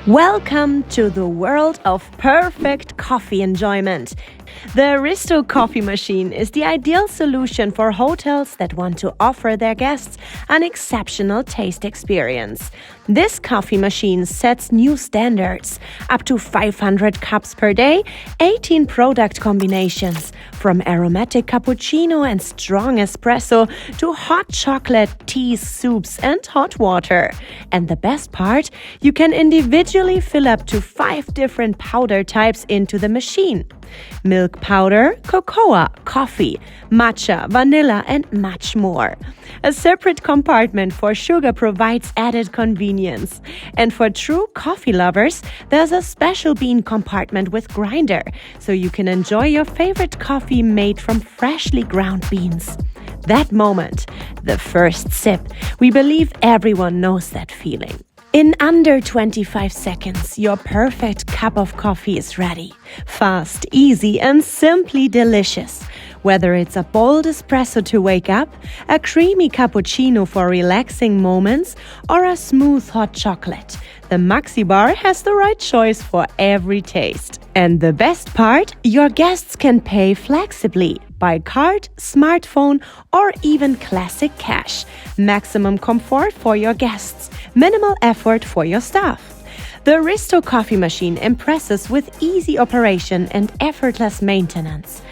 Welcome to the world of perfect coffee enjoyment. The Risto coffee machine is the ideal solution for hotels that want to offer their guests an exceptional taste experience. This coffee machine sets new standards, up to 500 cups per day, 18 product combinations, from aromatic cappuccino and strong espresso to hot chocolate, teas, soups, and hot water. And the best part, you can individually fill up to 5 different powder types into the machine. Milk powder, cocoa, coffee, matcha, vanilla, and much more. A separate compartment for sugar provides added convenience. And for true coffee lovers, there's a special bean compartment with grinder, so you can enjoy your favorite coffee made from freshly ground beans. That moment, the first sip, we believe everyone knows that feeling. In under 25 seconds, your perfect cup of coffee is ready. Fast, easy, and simply delicious. Whether it's a bold espresso to wake up, a creamy cappuccino for relaxing moments, or a smooth hot chocolate, the Maxibar has the right choice for every taste. And the best part, your guests can pay flexibly by card, smartphone, or even classic cash. Maximum comfort for your guests, minimal effort for your staff. The Risto coffee machine impresses with easy operation and effortless maintenance.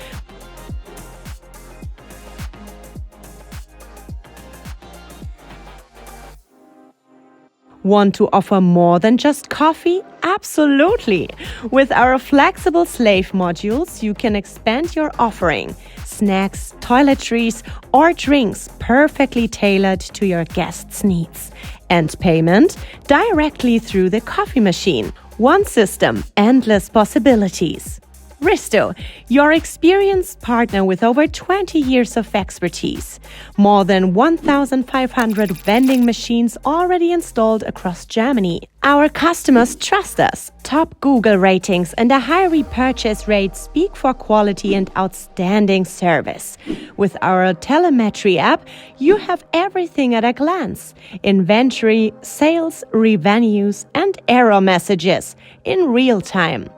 Want to offer more than just coffee? Absolutely! With our flexible slave modules, you can expand your offering. Snacks, toiletries, or drinks perfectly tailored to your guests' needs. And payment directly through the coffee machine. One system, endless possibilities. Risto, your experienced partner with over 20 years of expertise. More than 1,500 vending machines already installed across Germany. Our customers trust us. Top Google ratings and a high repurchase rate speak for quality and outstanding service. With our telemetry app, you have everything at a glance. Inventory, sales, revenues, and error messages in real time.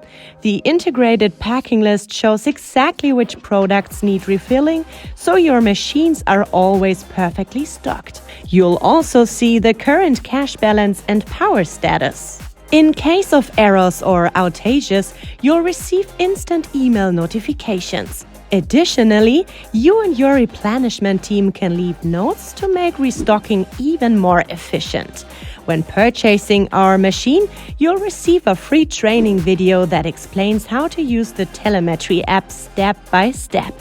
The integrated packing list shows exactly which products need refilling, so your machines are always perfectly stocked. You'll also see the current cash balance and power status. In case of errors or outages, you'll receive instant email notifications. Additionally, you and your replenishment team can leave notes to make restocking even more efficient. When purchasing our machine, you'll receive a free training video that explains how to use the telemetry app step by step.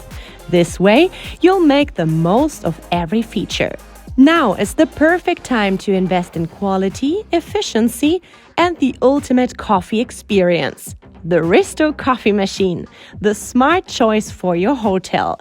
This way, you'll make the most of every feature. Now is the perfect time to invest in quality, efficiency, and the ultimate coffee experience. The Risto coffee machine, the smart choice for your hotel.